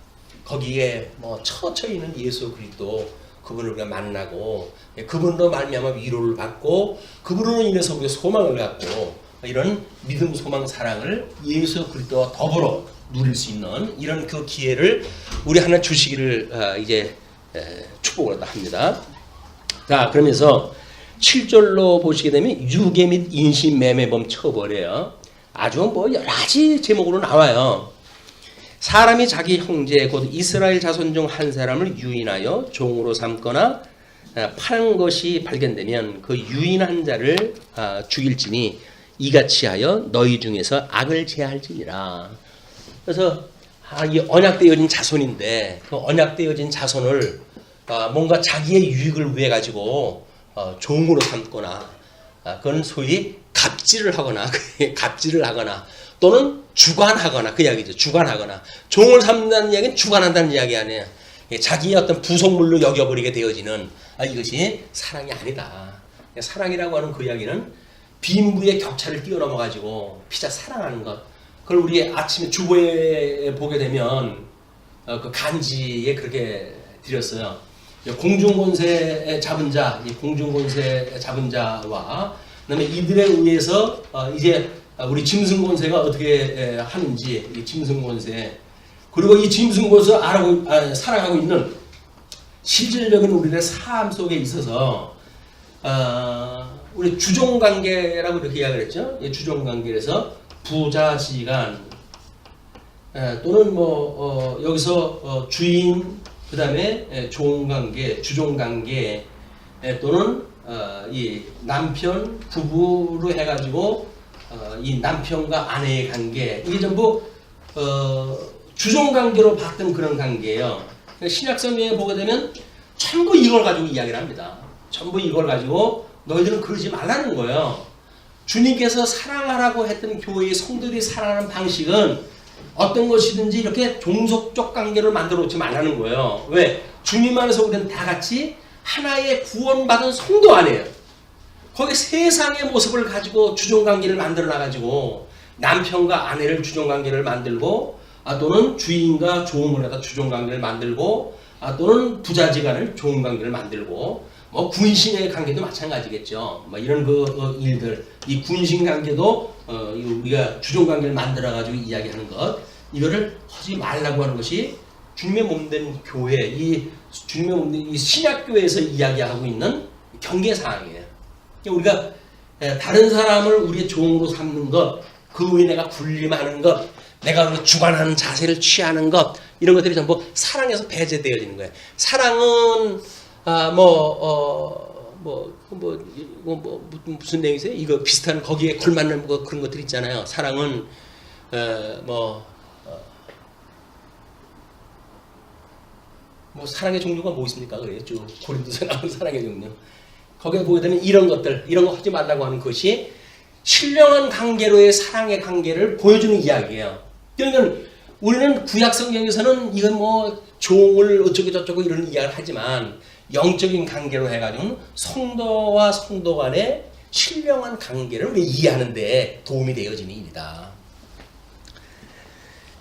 거기에 뭐 처처 있는 예수 그리스도 그분을 우리가 만나고 그분으로 말미암아 위로를 받고 그분으로 인해서 우리가 소망을 갖고 이런 믿음, 소망, 사랑을 예수 그리스도와 더불어 누릴 수 있는 이런 그 기회를 우리 하나 주시기를 이제 축복을 합니다. 자, 그러면서 7절로 보시게 되면 유괴 및 인신매매범 처벌이에요. 아주 뭐 여러 가지 제목으로 나와요. 사람이 자기 형제 곧 이스라엘 자손 중 한 사람을 유인하여 종으로 삼거나 파는 것이 발견되면 그 유인한 자를 죽일지니 이같이 하여 너희 중에서 악을 제할지니라. 그래서 이 언약되어진 자손인데 그 언약되어진 자손을 뭔가 자기의 유익을 위해 가지고 종으로 삼거나 그건 소위 갑질을 하거나 또는 주관하거나 그 이야기죠. 주관하거나 종을 삼는다는 이야기는 주관한다는 이야기 아니에요. 자기의 어떤 부속물로 여겨버리게 되어지는 이것이 사랑이 아니다. 사랑이라고 하는 그 이야기는 빈부의 격차를 뛰어넘어 가지고 피자 사랑하는 것. 그걸 우리 아침에 주보에 보게 되면 그 간지에 그렇게 드렸어요. 공중권세 잡은 자, 이 공중권세 잡은 자와 그다음에 이들에 의해서 이제 우리 짐승권세가 어떻게 하는지 이 짐승권세 그리고 이 짐승권세 살아가고 있는 실질적인 우리의 삶 속에 있어서 우리 주종관계라고 이렇게 이야기를 했죠. 이 주종관계에서 부자지간 또는 뭐 여기서 주인 그 다음에 종관계, 주종관계 또는 이 남편 부부로 해가지고 이 남편과 아내의 관계 이게 전부 주종 관계로 봤던 그런 관계예요. 신약 성경에 보게 되면 전부 이걸 가지고 이야기를 합니다. 전부 이걸 가지고 너희들은 그러지 말라는 거예요. 주님께서 사랑하라고 했던 교회의 성도들이 살아가는 방식은 어떤 것이든지 이렇게 종속적 관계를 만들어 놓지 말라는 거예요. 왜? 주님 안에서 우리는 다 같이 하나의 구원받은 성도 아니에요. 거기 세상의 모습을 가지고 주종관계를 만들어 놔가지고 남편과 아내를 주종관계를 만들고 또는 주인과 종을 갖다 주종관계를 만들고 또는 부자지간을 종관계를 만들고 뭐 군신의 관계도 마찬가지겠죠. 뭐 이런 일들 이 군신 관계도 우리가 주종관계를 만들어 가지고 이야기하는 것 이거를 하지 말라고 하는 것이 주님의 몸된 교회 이 주님의 몸된 이 신약교회에서 이야기하고 있는 경계 사항이에요. 우리가 다른 사람을 우리의 종으로 삼는 것, 그 위에 내가 군림하는 것, 내가 주관하는 자세를 취하는 것 이런 것들이 전부 사랑에서 배제되어지는 거예요. 사랑은 무슨 내용이세요? 이거 비슷한 거기에 걸맞는 그런 것들 있잖아요. 사랑은 사랑의 종류가 뭐 있습니까? 그래요. 쭉 고린도서 나온 사랑의 종류. 거기에 보게 되면 이런 것들, 이런 거 하지 말라고 하는 것이 신령한 관계로의 사랑의 관계를 보여주는 이야기예요. 그러니까 우리는 구약 성경에서는 이건 뭐 종을 어쩌고 저쩌고 이런 이야기를 하지만 영적인 관계로 해가지고 성도와 성도 간의 신령한 관계를 우리 이해하는 데 도움이 되어지는 일이다.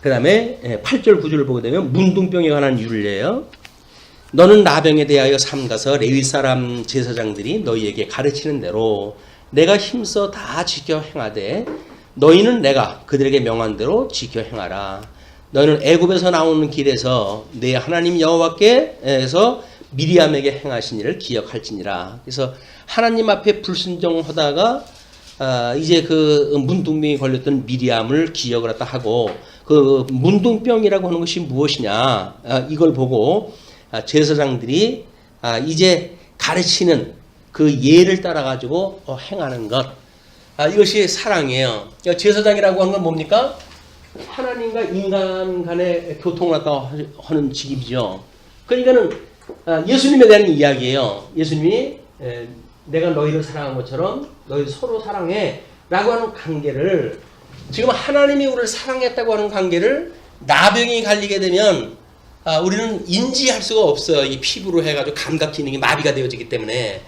그 다음에 8절 9절을 보게 되면 문둥병에 관한 율례예요. 너는 나병에 대하여 삼가서 레위 사람 제사장들이 너희에게 가르치는 대로 내가 힘써 다 지켜 행하되 너희는 내가 그들에게 명한 대로 지켜 행하라. 너희는 애굽에서 나오는 길에서 내 하나님 여호와께서 미리암에게 행하신 일을 기억할지니라. 그래서 하나님 앞에 불순종하다가 이제 그 문둥병이 걸렸던 미리암을 기억을 했다 하고 그 문둥병이라고 하는 것이 무엇이냐 이걸 보고 제사장들이 이제 가르치는 그 예를 따라 가지고 행하는 것 이것이 사랑이에요. 제사장이라고 하는 건 뭡니까? 하나님과 인간 간의 교통을 갖다 하는 직임이죠. 그러니까는 예수님에 대한 이야기예요. 예수님이 내가 너희를 사랑한 것처럼 너희 서로 사랑해 라고 하는 관계를 지금 하나님이 우리를 사랑했다고 하는 관계를 나병이 갈리게 되면 우리는 인지할 수가 없어요. 이 피부로 해가지고 감각 기능이 마비가 되어지기 때문에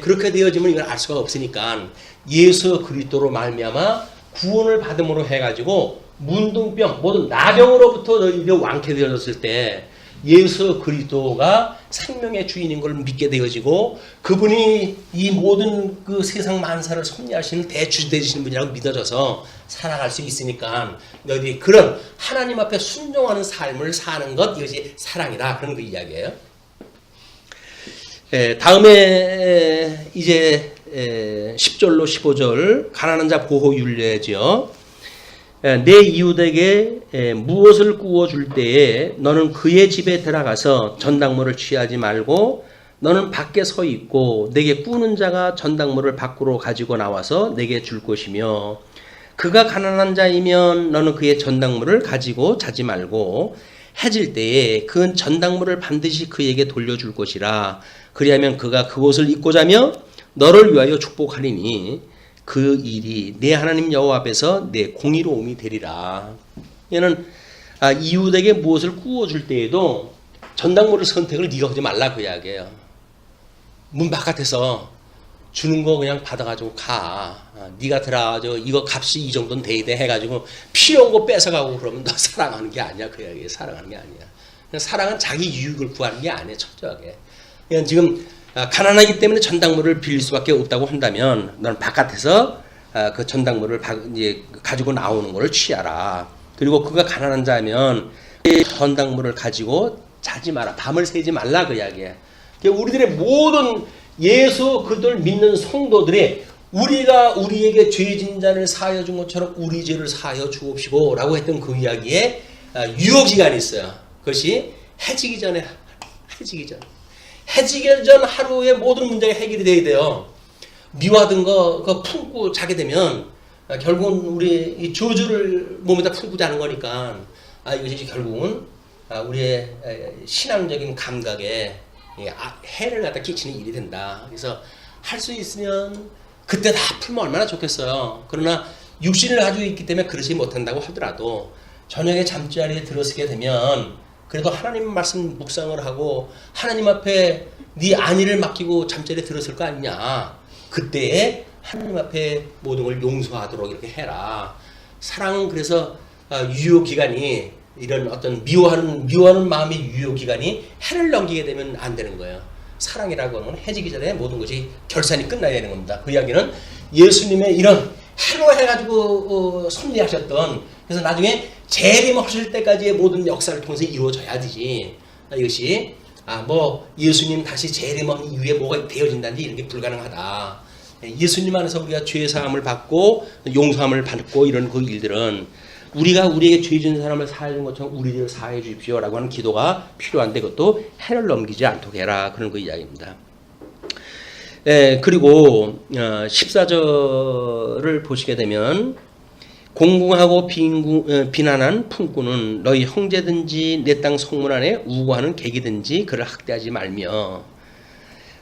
그렇게 되어지면 이걸 알 수가 없으니까 예수 그리스도로 말미암아 구원을 받음으로 해가지고 문둥병 모든 나병으로부터 너희들이 완쾌 되어졌을 때 예수 그리스도가 생명의 주인인 걸 믿게 되어지고 그분이 이 모든 그 세상 만사를 섭리하시는 대주 되시는 분이라고 믿어져서 살아갈 수 있으니까 너희들이 그런 하나님 앞에 순종하는 삶을 사는 것 이것이 사랑이다 그런 그 이야기예요. 다음에 이제 10절로 15절 가난한 자 보호 율례죠. 내 이웃에게 무엇을 구워줄 때에 너는 그의 집에 들어가서 전당물을 취하지 말고 너는 밖에 서 있고 내게 꾸는 자가 전당물을 밖으로 가지고 나와서 내게 줄 것이며 그가 가난한 자이면 너는 그의 전당물을 가지고 자지 말고 해질 때에 그 전당물을 반드시 그에게 돌려줄 것이라. 그리하면 그가 그것을 입고 자며 너를 위하여 축복하리니 그 일이 내 하나님 여호와 앞에서 내 공의로움이 되리라. 얘는 이웃에게 무엇을 구워줄 때에도 전당물을 선택을 네가 하지 말라 그 이야기예요. 문 바깥에서 주는 거 그냥 받아가지고 가. 네가 들어가지고 이거 값이 이 정도는 돼야 돼 해가지고 필요한 거 뺏어가고 그러면 너 사랑하는 게 아니야 그 이야기예요. 사랑하는 게 아니야. 사랑은 자기 유익을 구하는 게 아니에요. 철저하게. 그냥 지금 가난하기 때문에 전당물을 빌릴 수밖에 없다고 한다면 너는 바깥에서 그 전당물을 이제 가지고 나오는 것을 취하라. 그리고 그가 가난한 자면 전당물을 가지고 자지 마라. 밤을 새지 말라 그 이야기야. 우리들의 모든 예수 그들 믿는 성도들이 우리가 우리에게 죄진 자를 사하여 준 것처럼 우리 죄를 사하여 주옵시고 라고 했던 그 이야기에 유효기간이 있어요. 그것이 해지기 전에 해지기 전 하루에 모든 문제가 해결이 돼야 돼요. 미화된 거 그거 품고 자게 되면 결국은 우리 이 저주를 몸에다 품고자 하는 거니까 이것이 결국은 우리의 신앙적인 감각에 해를 갖다 끼치는 일이 된다. 그래서 할 수 있으면 그때 다 풀면 얼마나 좋겠어요. 그러나 육신을 가지고 있기 때문에 그러지 못한다고 하더라도 저녁에 잠자리에 들어서게 되면 그래도 하나님 말씀 묵상을 하고 하나님 앞에 네 안위를 맡기고 잠자리에 들었을 거 아니냐. 그때에 하나님 앞에 모든 걸 용서하도록 이렇게 해라. 사랑은 그래서 유효기간이 이런 어떤 미워하는 마음의 유효기간이 해를 넘기게 되면 안 되는 거예요. 사랑이라고 하는 건 해지기 전에 모든 것이 결산이 끝나야 되는 겁니다. 그 이야기는 예수님의 이런 해로 해가지고 섭리하셨던, 그래서 나중에 재림하실 때까지의 모든 역사를 통해서 이루어져야 되지. 이것이 예수님 다시 재림한 이후에 뭐가 되어진다든지 이런 게 불가능하다. 예수님 안에서 우리가 죄 사함을 받고 용서함을 받고 이런 그 일들은 우리가 우리에게 죄 지은 사람을 사해 준 것처럼 우리를 사해 주십시오라고 하는 기도가 필요한데 그것도 해를 넘기지 않도록 해라. 그런 그 이야기입니다. 그리고 14절을 보시게 되면 공궁하고 비난한 품꾼은 너희 형제든지 내 땅 성문 안에 우고하는 객이든지 그를 학대하지 말며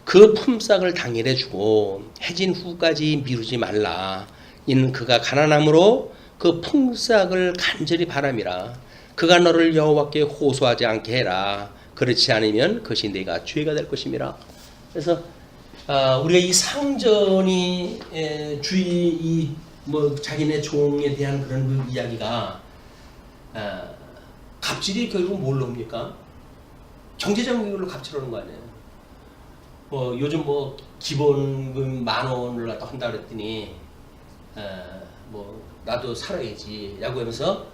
그 품삯을 당일에 주고 해진 후까지 미루지 말라. 이는 그가 가난함으로 그 품삯을 간절히 바람이라. 그가 너를 여호와께 호소하지 않게 해라. 그렇지 않으면 그것이 내가 죄가 될 것임이라. 그래서 우리가 이 상전이 주의 자기네 종에 대한 그런 그 이야기가 갑질이 결국 뭘로 옵니까? 경제적인 걸로 갑질하는 거 아니에요. 요즘 기본금 10,000원을 갖다 한다 그랬더니 나도 살아야지 라고 하면서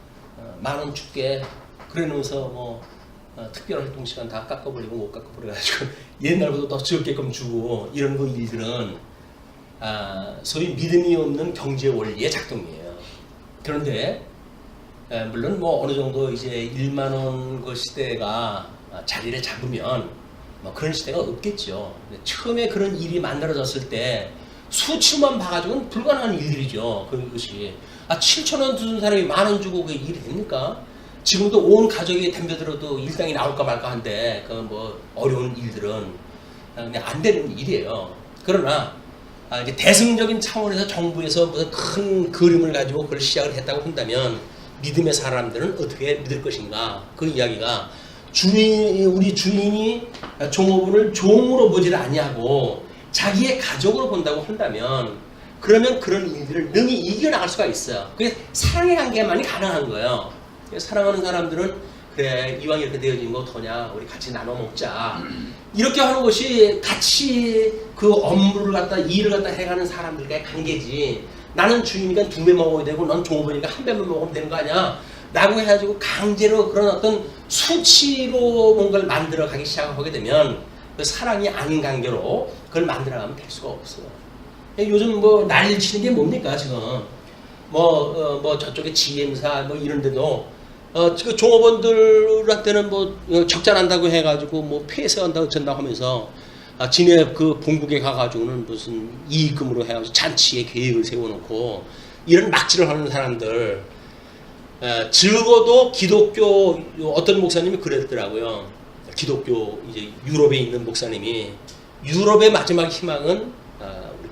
10,000원 줄게 그래 놓으면서 특별 활동 시간 다 깎아버리고 못 깎아버려가지고 옛날보다 더 적게끔 주고 이런 그 일들은 소위 믿음이 없는 경제 원리의 작동이에요. 그런데 물론 어느 정도 이제 10,000원 그 시대가 자리를 잡으면 그런 시대가 없겠죠. 처음에 그런 일이 만들어졌을 때 수치만 봐가지고는 불가능한 일들이죠. 그것이 7,000원 주는 사람이 10,000원 주고 그게 일이 됩니까? 지금도 온 가족이 덤벼들어도 일당이 나올까 말까 한데 어려운 일들은 그냥 안 되는 일이에요. 그러나 이제 대승적인 차원에서 정부에서 무슨 큰 그림을 가지고 그걸 시작을 했다고 한다면 믿음의 사람들은 어떻게 믿을 것인가? 그 이야기가 우리 주인이 종업원을 종으로 보지를 아니하고 자기의 가족으로 본다고 한다면 그러면 그런 일들을 능히 이겨나갈 수가 있어요. 그게 사랑의 관계만이 가능한 거예요. 사랑하는 사람들은 그래 이왕 이렇게 되어진 거 어떠냐 우리 같이 나눠 먹자 이렇게 하는 것이 같이 그 업무를 갖다 일을 갖다 해가는 사람들과의 관계지. 나는 주인이니까 2배 먹어야 되고 넌 종업원이니까 1배만 먹으면 되는 거 아니야 라고 해가지고 강제로 그런 어떤 수치로 뭔가를 만들어 가기 시작하게 되면 그 사랑이 아닌 관계로 그걸 만들어가면 될 수가 없어요. 요즘 난리 치는 게 뭡니까 지금 저쪽에 GM사 이런 데도 종업원들한테는 적자난다고 해가지고 폐쇄한다고 전다고 하면서 지네 그 본국에 가가지고는 무슨 이익금으로 해가지고 잔치에 계획을 세워놓고 이런 막지를 하는 사람들 적어도 기독교 어떤 목사님이 그랬더라고요. 기독교 이제 유럽에 있는 목사님이 유럽의 마지막 희망은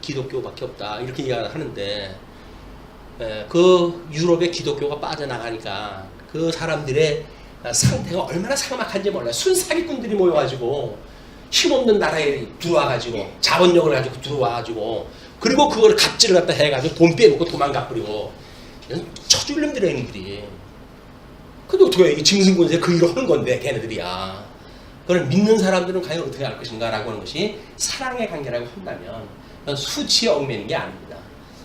기독교밖에 없다 이렇게 이야기하는데 그 유럽의 기독교가 빠져나가니까 그 사람들의 상태가 얼마나 삭막한지 몰라요. 순사기꾼들이 모여가지고 힘없는 나라에 들어와가지고 자본력을 가지고 들어와가지고 그리고 그걸 갑질을 갖다 해가지고 돈 빼먹고 도망가버리고 처줄놈들의 행위들이. 근데 어떻게 해? 짐승권세 그 일을 하는 건데 걔네들이야. 그걸 믿는 사람들은 과연 어떻게 할 것인가 라고 하는 것이 사랑의 관계라고 한다면 수치에 얽매이는 게 아닙니다.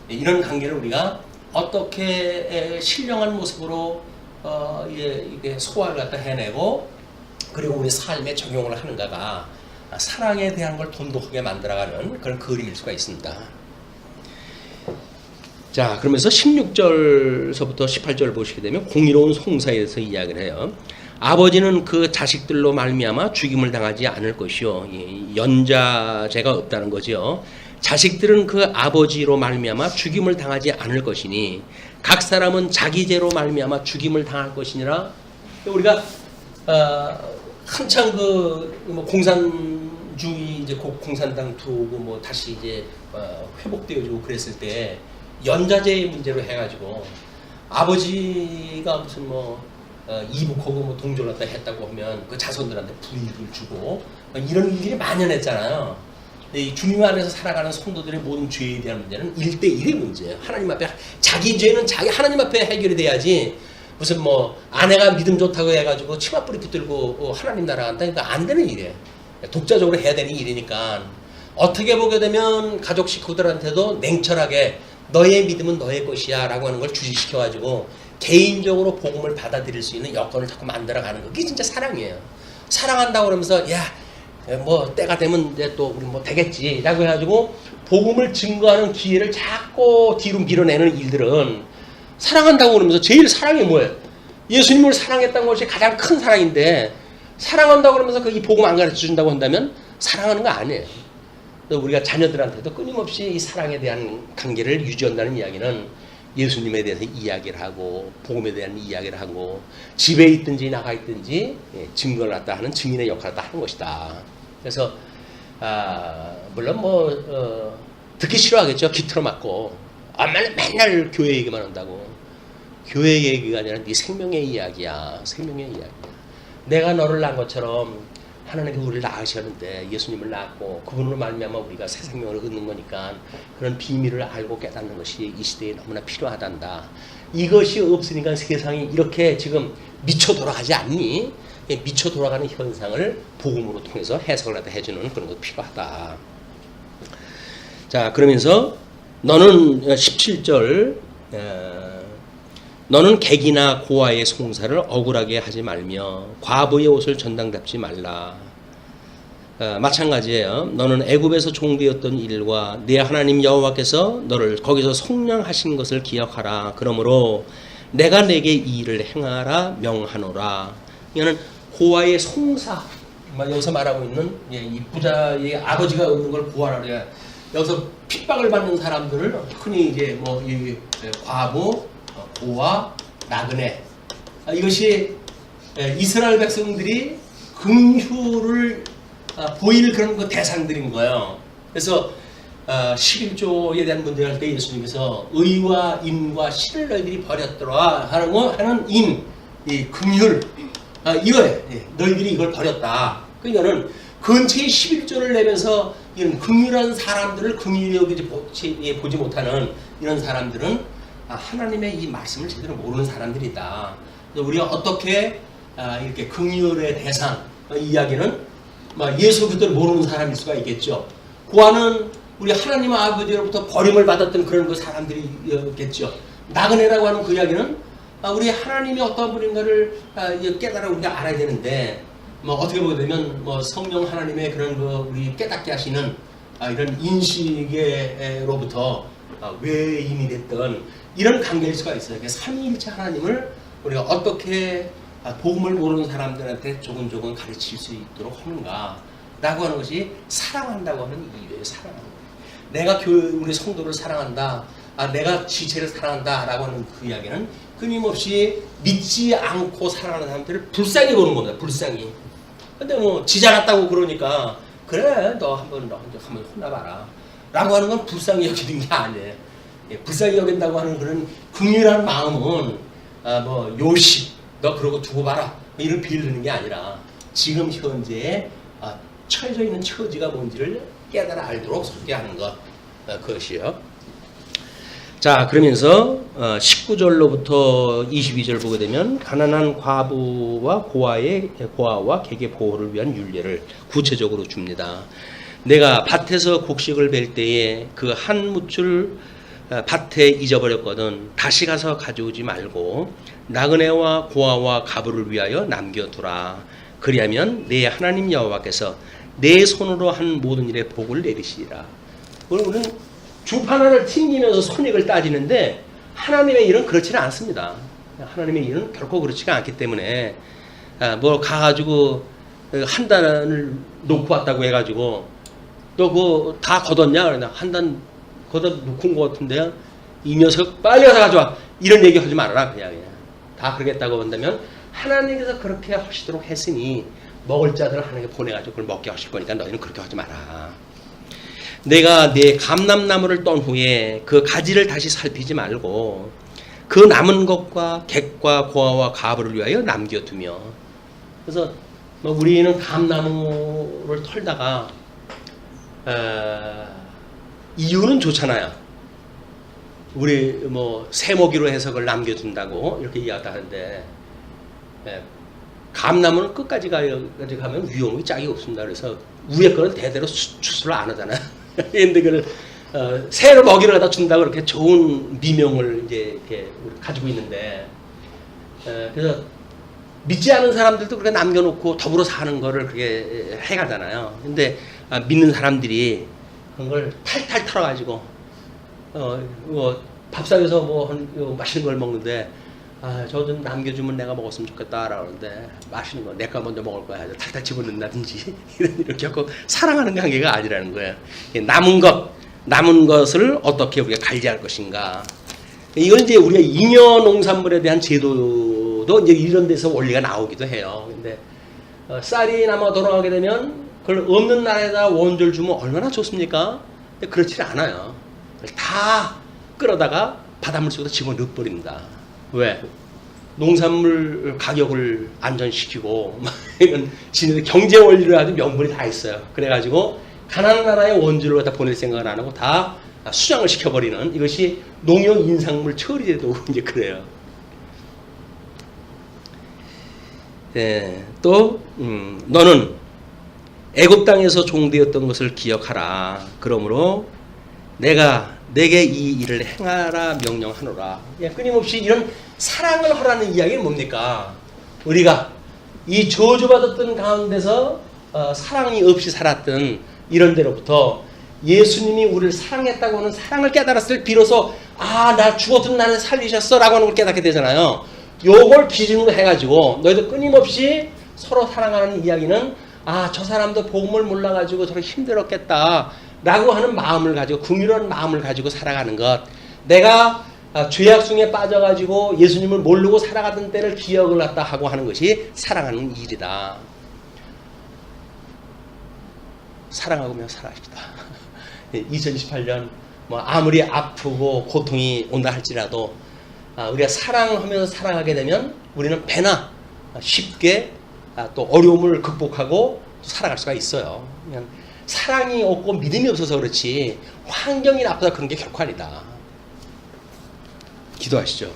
이런 관계를 우리가 어떻게 신령한 모습으로 이게 소화를 갖다 해내고 그리고 우리 삶에 적용을 하는가가 사랑에 대한 걸 돈독하게 만들어가는 그런 그림일 수가 있습니다. 자, 그러면서 16절서부터 18절 보시게 되면 공의로운 송사에 대해서 이야기를 해요. 아버지는 그 자식들로 말미암아 죽임을 당하지 않을 것이요. 연자제가 없다는 거죠. 자식들은 그 아버지로 말미암아 죽임을 당하지 않을 것이니 각 사람은 자기 죄로 말미암아 죽임을 당할 것이니라. 우리가 한창 뭐 공산주의 이제 공산당 들어오고 뭐 다시 이제 회복되어지고 그랬을 때 연자제 문제로 해가지고 아버지가 무슨 뭐 이북하고 뭐 동조를 갖다 했다고 하면 그 자손들한테 불이익을 주고 이런 일이 만연했잖아요. 이 주님 안에서 살아가는 성도들의 모든 죄에 대한 문제는 1대1의 문제예요. 하나님 앞에 자기 죄는 자기 하나님 앞에 해결이 돼야지 무슨 뭐 아내가 믿음 좋다고 해가지고 치마뿌리 붙들고 하나님 나라 간다. 그러니까 안 되는 일이에요. 독자적으로 해야 되는 일이니까 어떻게 보게 되면 가족 식구들한테도 냉철하게 너의 믿음은 너의 것이야 라고 하는 걸 주지시켜가지고 개인적으로 복음을 받아들일 수 있는 여건을 자꾸 만들어가는 거. 그게 진짜 사랑이에요. 사랑한다고 그러면서 야 뭐 때가 되면 이제 또 우리 뭐 되겠지 라고 해가지고 복음을 증거하는 기회를 자꾸 뒤로 밀어내는 일들은 사랑한다고 그러면서 제일 사랑이 뭐예요? 예수님을 사랑했다는 것이 가장 큰 사랑인데 사랑한다고 그러면서 그 이 복음 안 가르쳐 준다고 한다면 사랑하는 거 아니에요. 우리가 자녀들한테도 끊임없이 이 사랑에 대한 관계를 유지한다는 이야기는 예수님에 대해서 이야기를 하고 복음에 대한 이야기를 하고 집에 있든지 나가 있든지 증거를 갖다 하는 증인의 역할을 다 하는 것이다. 그래서 물론 뭐 듣기 싫어하겠죠. 기틀어 맞고 맨날 교회 얘기만 한다고. 교회 얘기가 아니라 네 생명의 이야기야. 생명의 이야기야. 내가 너를 낳은 것처럼 하나님이 우리를 낳으셨는데 예수님을 낳았고 그분으로 말미암아 우리가 새 생명을 얻는 거니까 그런 비밀을 알고 깨닫는 것이 이 시대에 너무나 필요하단다. 이것이 없으니까 세상이 이렇게 지금 미쳐 돌아가지 않니? 미쳐 돌아가는 현상을 복음으로 통해서 해석을 하다 해주는 그런 것도 필요하다. 자, 그러면서 너는 17절 너는 객이나 고아의 송사를 억울하게 하지 말며 과부의 옷을 전당잡지 말라. 마찬가지예요. 너는 애굽에서 종되었던 일과 네 하나님 여호와께서 너를 거기서 속량하신 것을 기억하라. 그러므로 내가 내게 이 일을 행하라 명하노라. 이거는 고아의 송사. 여기서 말하고 있는 이 부자의 아버지가 없는 걸 구하라 그래요. 여기서 핍박을 받는 사람들을 흔히 이제 뭐 이 과부, 고아, 나그네. 이것이 이스라엘 백성들이 긍휼을 보일 그런 그 대상들인 거예요. 그래서 11조에 대한 문제를 할 때 예수님께서 의와 임과 실을 너희들이 버렸더라 하는 임, 이 긍휼, 이거예요. 너희들이 이걸 버렸다. 그러니까는 근처에 11조를 내면서 이런 긍휼한 사람들을 긍휼히 여기지 보지 못하는 이런 사람들은 하나님의 이 말씀을 제대로 모르는 사람들이다. 우리가 어떻게 이렇게 긍휼의 대상 이야기는 예수 그리스도를 모르는 사람일 수가 있겠죠. 고아는 우리 하나님 아버지로부터 버림을 받았던 그런 그 사람들이겠죠. 나그네라고 하는 그 이야기는 우리 하나님이 어떤 분인가를 깨달아 우리가 알아야 되는데 어떻게 보게 되면 성령 하나님의 그런 그 우리 깨닫게 하시는 이런 인식으로부터 외인이 됐던 이런 관계일 수가 있어요. 삼위일체 하나님을 우리가 어떻게 복음을 모르는 사람들한테 조금조금 가르칠 수 있도록 하는가 라고 하는 것이 사랑한다고 하는 이유예요. 사랑하는 거예요. 내가 우리 성도를 사랑한다, 내가 지체를 사랑한다 라고 하는 그 이야기는 끊임없이 믿지 않고 사랑하는 사람들을 불쌍히 보는 겁니다. 불쌍히. 근데 뭐 지잘났다고 그러니까 그래 너 한번 혼나봐라 라고 하는 건 불쌍히 여기는 게 아니에요. 불쌍히 여긴다고 하는 그런 긍휼한 마음은 요시 너 그러고 두고 봐라 이런 빌드는 게 아니라 지금 현재에 처해져 있는 처지가 뭔지를 깨달아 알도록 속게 하는 것, 그것이요. 자, 그러면서 19절로부터 22절 보게 되면 가난한 과부와 고아와 객의 보호를 위한 율례를 구체적으로 줍니다. 내가 밭에서 곡식을 벨 때에 그 한 무출 밭에 잊어버렸거든 다시 가서 가져오지 말고 나그네와 고아와 가부를 위하여 남겨두라. 그리하면 내 하나님 여호와께서 내 손으로 한 모든 일에 복을 내리시리라. 우리는 주판 하나를 튕기면서 손익을 따지는데 하나님의 일은 그렇지는 않습니다. 하나님의 일은 결코 그렇지가 않기 때문에 뭐 가가지고 한 단을 놓고 왔다고 해가지고 너 그거 다 걷었냐? 그러나 한 단 걷어 놓고 온 것 같은데요. 이 녀석 빨리 가서 가져와. 이런 얘기 하지 말아라. 그냥 다 그러겠다고 한다면 하나님께서 그렇게 하시도록 했으니 먹을 자들을 하나님께 보내가지고 그걸 먹게 하실 거니까 너희는 그렇게 하지 마라. 내가 내 감람나무를 떤 후에 그 가지를 다시 살피지 말고 그 남은 것과 객과 고아와 가부를 위하여 남겨두며. 그래서 뭐 우리는 감나무를 털다가 이유는 좋잖아요. 우리 뭐 세모기로 해석을 남겨둔다고 이렇게 이야기를 하는데 감나무는 끝까지 가면 위험이 짝이 없습니다. 그래서 위에 거는 대대로 추수를 안 하잖아요. 근데 그걸 새로 먹이를 갖다 준다고 그렇게 좋은 미명을 이제 이렇게 가지고 있는데 그래서 믿지 않은 사람들도 그렇게 남겨놓고 더불어 사는 거를 그렇게 해가잖아요. 근데 믿는 사람들이 그런 걸 탈탈 털어가지고 뭐 밥상에서 뭐 맛있는 걸 먹는데 저 좀 남겨주면 내가 먹었으면 좋겠다라고 하는데 맛있는 거 내가 먼저 먹을 거야. 탈탈 집어넣는다든지 이렇게 하고 사랑하는 관계가 아니라는 거예요. 남은 것을 어떻게 우리가 관리할 것인가. 이건 이제 우리가 잉여 농산물에 대한 제도도 이제 이런 데서 원리가 나오기도 해요. 근데 쌀이 남아 돌아가게 되면 그걸 없는 나라에다 원조를 주면 얼마나 좋습니까? 근데 그렇지 않아요. 다 끌어다가 바닷물 속에다 집어넣어 버립니다. 왜? 농산물 가격을 안전시키고 이건 지네들 경제 원리를 아주 명분이 다 있어요. 그래가지고 가난한 나라에 원주를 갖다 보낼 생각을 안 하고 다 수장을 시켜버리는 이것이 농용 인산물 처리제도 이제 그래요. 또 너는 애굽 땅에서 종되었던 것을 기억하라. 그러므로 내가 내게 이 일을 행하라 명령하노라. 끊임없이 이런 사랑을 하라는 이야기는 뭡니까? 우리가 이 저주받았던 가운데서 사랑이 없이 살았던 이런 데로부터 예수님이 우리를 사랑했다고 하는 사랑을 깨달았을 때 비로소 나 죽었던 나를 살리셨어 라고 하는 걸 깨닫게 되잖아요. 요걸 기준으로 해가지고 너희들 끊임없이 서로 사랑하는 이야기는 저 사람도 복음을 몰라가지고 저렇게 힘들었겠다 라고 하는 마음을 가지고 긍휼한 마음을 가지고 살아가는 것. 내가 죄악중에 빠져가지고 예수님을 모르고 살아가던 때를 기억을 갖다 하고 하는 것이 사랑하는 일이다. 사랑하며 살아갑시다. 2018년 뭐 아무리 아프고 고통이 온다 할지라도 우리가 사랑하면서 살아가게 되면 우리는 배나 쉽게 또 어려움을 극복하고 살아갈 수가 있어요. 그냥 사랑이 없고 믿음이 없어서 그렇지 환경이 나쁘다 그런 게 결코 아니다. 기도하시죠.